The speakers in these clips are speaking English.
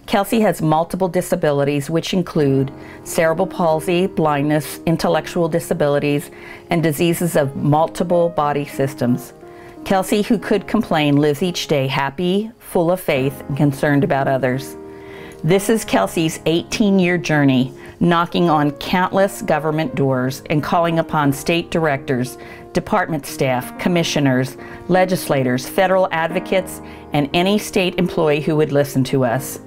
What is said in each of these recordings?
Kelsey has multiple disabilities, which include cerebral palsy, blindness, intellectual disabilities, and diseases of multiple body systems. Kelsey, who could complain, lives each day happy, full of faith, and concerned about others. This is Kelsey's 18-year journey, knocking on countless government doors and calling upon state directors, department staff, commissioners, legislators, federal advocates, and any state employee who would listen to us.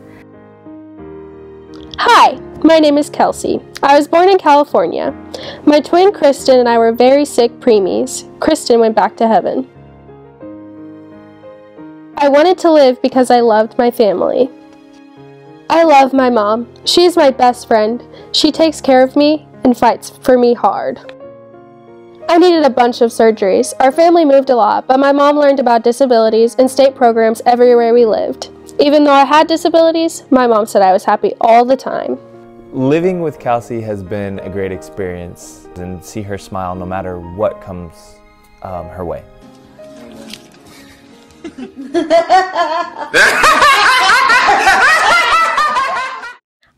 Hi, my name is Kelsey. I was born in California. My twin Kristen and I were very sick preemies. Kristen went back to heaven. I wanted to live because I loved my family. I love my mom. She is my best friend. She takes care of me and fights for me hard. I needed a bunch of surgeries. Our family moved a lot, but my mom learned about disabilities and state programs everywhere we lived. Even though I had disabilities, my mom said I was happy all the time. Living with Kelsey has been a great experience, and see her smile no matter what comes her way.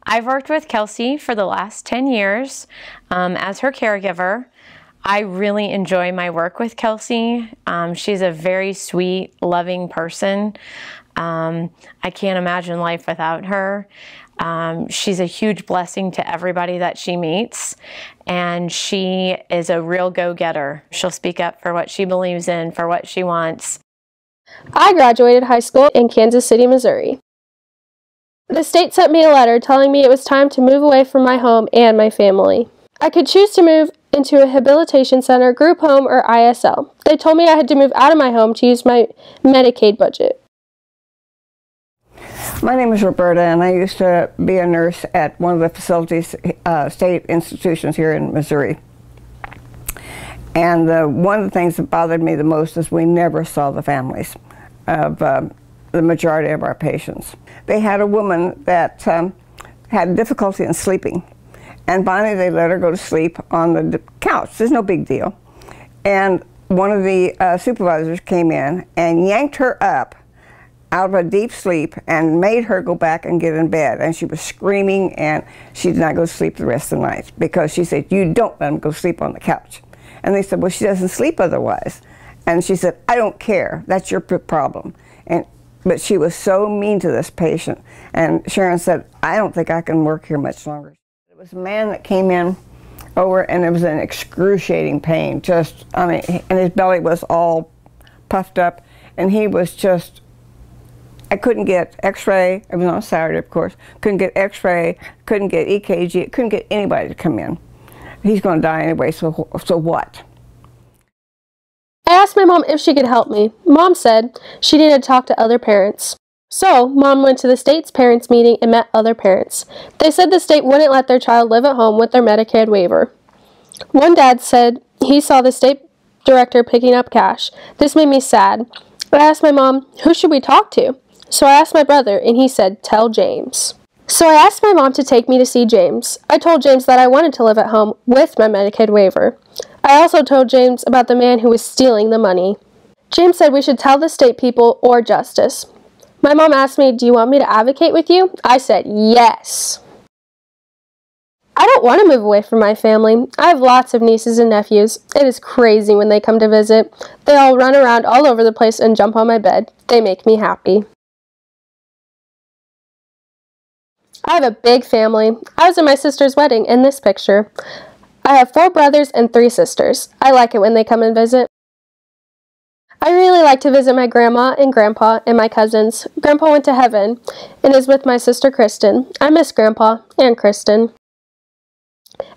I've worked with Kelsey for the last 10 years as her caregiver. I really enjoy my work with Kelsey. She's a very sweet, loving person. I can't imagine life without her. She's a huge blessing to everybody that she meets, and she is a real go-getter. She'll speak up for what she believes in, for what she wants. I graduated high school in Kansas City, Missouri. The state sent me a letter telling me it was time to move away from my home and my family. I could choose to move into a rehabilitation center, group home, or ISL. They told me I had to move out of my home to use my Medicaid budget. My name is Roberta, and I used to be a nurse at one of the facilities, state institutions here in Missouri. And one of the things that bothered me the most is we never saw the families of the majority of our patients. They had a woman that had difficulty in sleeping, and finally they let her go to sleep on the couch. There's no big deal. And one of the supervisors came in and yanked her up out of a deep sleep and made her go back and get in bed. And she was screaming, and she did not go to sleep the rest of the night because she said, "You don't let them go sleep on the couch." And they said, "Well, she doesn't sleep otherwise." And she said, "I don't care. That's your problem." But she was so mean to this patient. And Sharon said, "I don't think I can work here much longer." It was a man that came in over, and it was an excruciating pain. Just, I mean, and his belly was all puffed up, and he was just, I couldn't get x-ray. It was on a Saturday, of course. Couldn't get x-ray, couldn't get EKG, couldn't get anybody to come in. He's going to die anyway, so what? I asked my mom if she could help me. Mom said she needed to talk to other parents. So, Mom went to the state's parents' meeting and met other parents. They said the state wouldn't let their child live at home with their Medicaid waiver. One dad said he saw the state director picking up cash. This made me sad. I asked my mom, who should we talk to? So I asked my brother, and he said, tell James. So I asked my mom to take me to see James. I told James that I wanted to live at home with my Medicaid waiver. I also told James about the man who was stealing the money. James said we should tell the state people or justice. My mom asked me, do you want me to advocate with you? I said, yes. I don't want to move away from my family. I have lots of nieces and nephews. It is crazy when they come to visit. They all run around all over the place and jump on my bed. They make me happy. I have a big family. I was at my sister's wedding in this picture. I have 4 brothers and 3 sisters. I like it when they come and visit. I really like to visit my grandma and grandpa and my cousins. Grandpa went to heaven and is with my sister Kristen. I miss Grandpa and Kristen.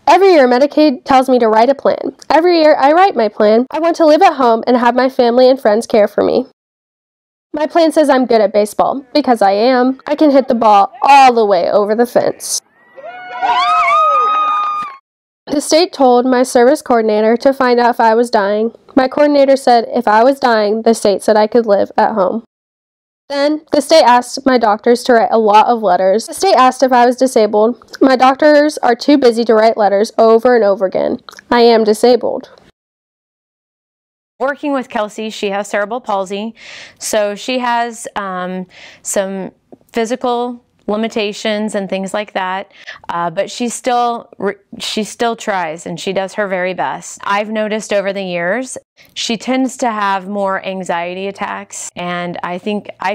Every year Medicaid tells me to write a plan. Every year I write my plan. I want to live at home and have my family and friends care for me. My plan says I'm good at baseball, because I am. I can hit the ball all the way over the fence. The state told my service coordinator to find out if I was dying. My coordinator said if I was dying, the state said I could live at home. Then, the state asked my doctors to write a lot of letters. The state asked if I was disabled. My doctors are too busy to write letters over and over again. I am disabled. Working with Kelsey, she has cerebral palsy, so she has some physical limitations and things like that, but she still tries, and she does her very best. I've noticed over the years she tends to have more anxiety attacks, and I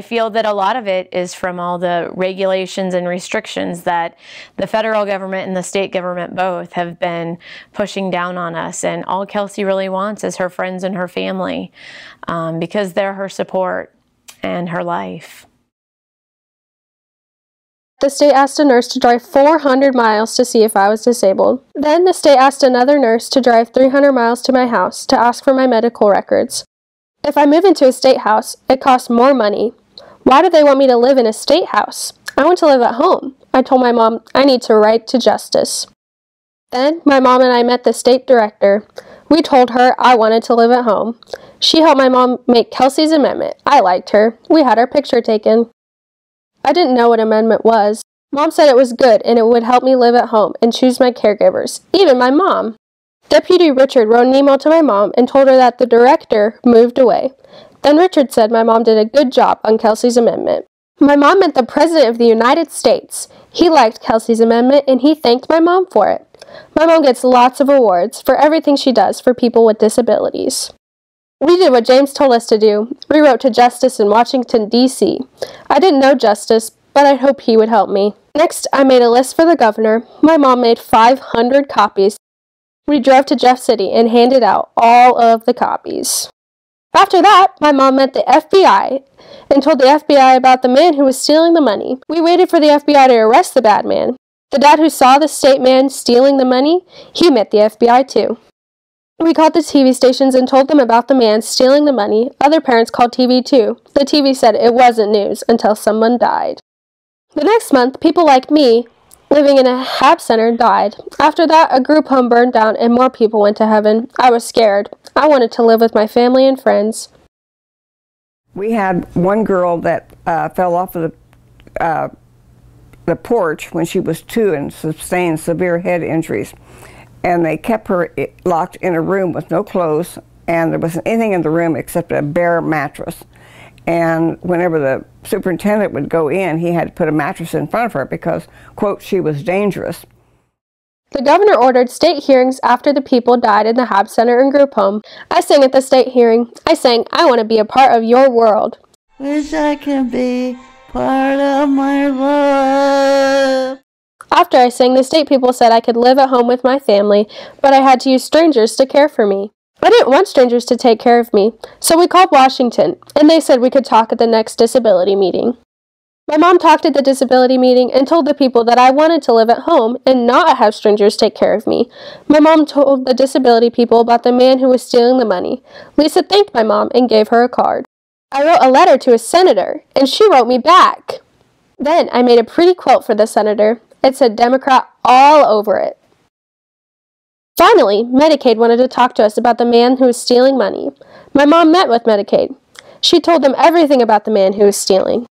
feel that a lot of it is from all the regulations and restrictions that the federal government and the state government both have been pushing down on us, and all Kelsey really wants is her friends and her family, because they're her support and her life. The state asked a nurse to drive 400 miles to see if I was disabled. Then the state asked another nurse to drive 300 miles to my house to ask for my medical records. If I move into a state house, it costs more money. Why do they want me to live in a state house? I want to live at home. I told my mom I need to write to justice. Then my mom and I met the state director. We told her I wanted to live at home. She helped my mom make Kelsey's amendment. I liked her. We had our picture taken. I didn't know what amendment was. Mom said it was good and it would help me live at home and choose my caregivers, even my mom. Deputy Richard wrote an email to my mom and told her that the director moved away. Then Richard said my mom did a good job on Kelsey's amendment. My mom met the President of the United States. He liked Kelsey's amendment and he thanked my mom for it. My mom gets lots of awards for everything she does for people with disabilities. We did what James told us to do. We wrote to Justice in Washington, D.C. I didn't know Justice, but I hoped he would help me. Next, I made a list for the governor. My mom made 500 copies. We drove to Jeff City and handed out all of the copies. After that, my mom met the FBI and told the FBI about the man who was stealing the money. We waited for the FBI to arrest the bad man. The dad who saw the state man stealing the money, he met the FBI too. We called the TV stations and told them about the man stealing the money. Other parents called TV too. The TV said it wasn't news until someone died. The next month, people like me, living in a HAB center, died. After that, a group home burned down and more people went to heaven. I was scared. I wanted to live with my family and friends. We had one girl that fell off of the porch when she was 2 and sustained severe head injuries. And they kept her locked in a room with no clothes, and there wasn't anything in the room except a bare mattress. And whenever the superintendent would go in, he had to put a mattress in front of her because, quote, she was dangerous. The governor ordered state hearings after the people died in the HAB Center and group home. I sang at the state hearing. I sang, I want to be a part of your world. Wish I can be part of my love. After I sang, the state people said I could live at home with my family, but I had to use strangers to care for me. I didn't want strangers to take care of me, so we called Washington, and they said we could talk at the next disability meeting. My mom talked at the disability meeting and told the people that I wanted to live at home and not have strangers take care of me. My mom told the disability people about the man who was stealing the money. Lisa thanked my mom and gave her a card. I wrote a letter to a senator, and she wrote me back. Then I made a pretty quilt for the senator. It said Democrat all over it. Finally, Medicaid wanted to talk to us about the man who was stealing money. My mom met with Medicaid. She told them everything about the man who was stealing.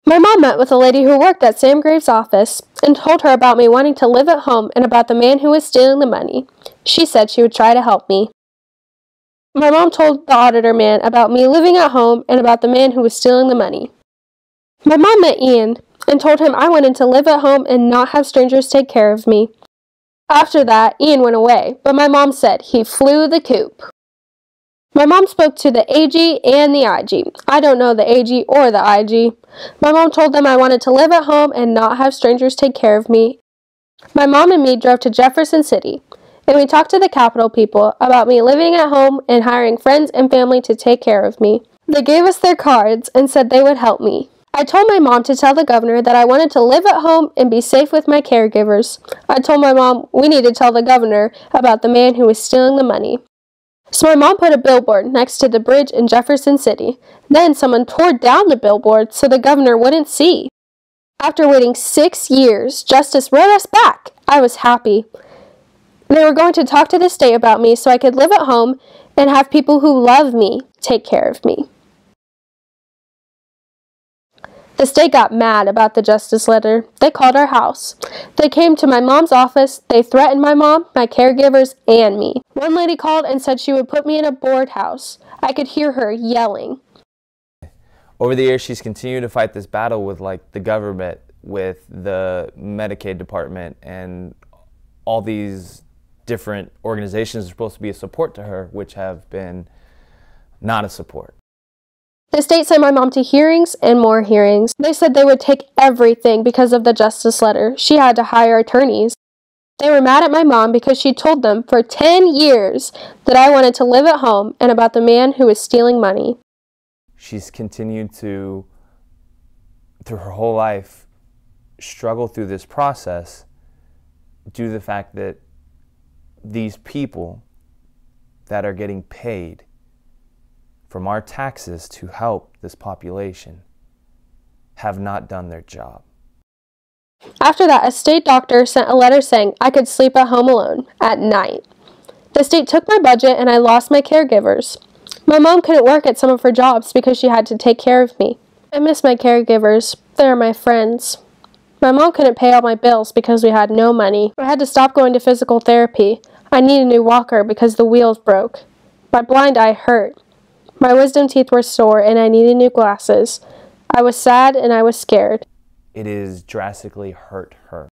My mom met with a lady who worked at Sam Graves' office and told her about me wanting to live at home and about the man who was stealing the money. She said she would try to help me. My mom told the auditor man about me living at home and about the man who was stealing the money. My mom met Ian and told him I wanted to live at home and not have strangers take care of me. After that, Ian went away, but my mom said he flew the coop. My mom spoke to the AG and the IG. I don't know the AG or the IG. My mom told them I wanted to live at home and not have strangers take care of me. My mom and me drove to Jefferson City, and we talked to the Capitol people about me living at home and hiring friends and family to take care of me. They gave us their cards and said they would help me. I told my mom to tell the governor that I wanted to live at home and be safe with my caregivers. I told my mom we need to tell the governor about the man who was stealing the money. So my mom put a billboard next to the bridge in Jefferson City. Then someone tore down the billboard so the governor wouldn't see. After waiting 6 years, Justice wrote us back. I was happy. They were going to talk to the state about me so I could live at home and have people who love me take care of me. The state got mad about the justice letter. They called our house. They came to my mom's office. They threatened my mom, my caregivers, and me. One lady called and said she would put me in a board house. I could hear her yelling. Over the years, she's continued to fight this battle with the government with the Medicaid department and all these different organizations are supposed to be a support to her, which have been not a support. The state sent my mom to hearings and more hearings. They said they would take everything because of the justice letter. She had to hire attorneys. They were mad at my mom because she told them for 10 years that I wanted to live at home and about the man who was stealing money. She's continued to, through her whole life, struggle through this process due to the fact that these people that are getting paid from our taxes to help this population have not done their job. After that, a state doctor sent a letter saying I could sleep at home alone at night. The state took my budget and I lost my caregivers. My mom couldn't work at some of her jobs because she had to take care of me. I miss my caregivers. They're my friends. My mom couldn't pay all my bills because we had no money. I had to stop going to physical therapy. I need a new walker because the wheels broke. My blind eye hurt. My wisdom teeth were sore and I needed new glasses. I was sad and I was scared. It has drastically hurt her.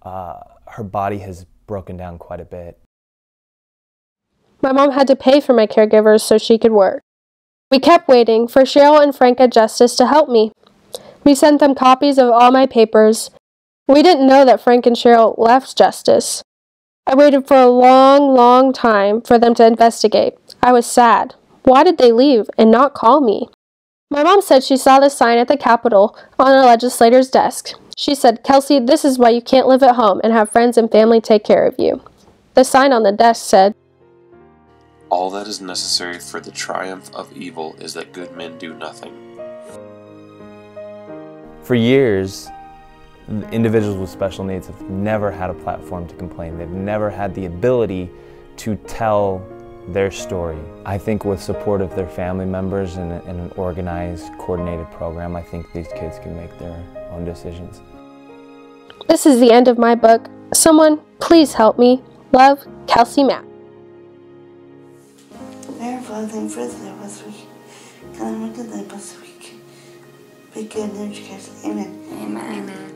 Her body has broken down quite a bit. My mom had to pay for my caregivers so she could work. We kept waiting for Cheryl and Frank at Justice to help me. We sent them copies of all my papers. We didn't know that Frank and Cheryl left Justice. I waited for a long time for them to investigate. I was sad. Why did they leave and not call me? My mom said she saw the sign at the Capitol on a legislator's desk. She said, "Kelsey, this is why you can't live at home and have friends and family take care of you." The sign on the desk said, "All that is necessary for the triumph of evil is that good men do nothing." For years, individuals with special needs have never had a platform to complain. They've never had the ability to tell their story. I think with support of their family members and an organized, coordinated program, I think these kids can make their own decisions. This is the end of my book. Someone, please help me. Love, Kelsey Mapp. Everything for the was week. Come to the bus week. Be good in education. Amen. Amen. Amen.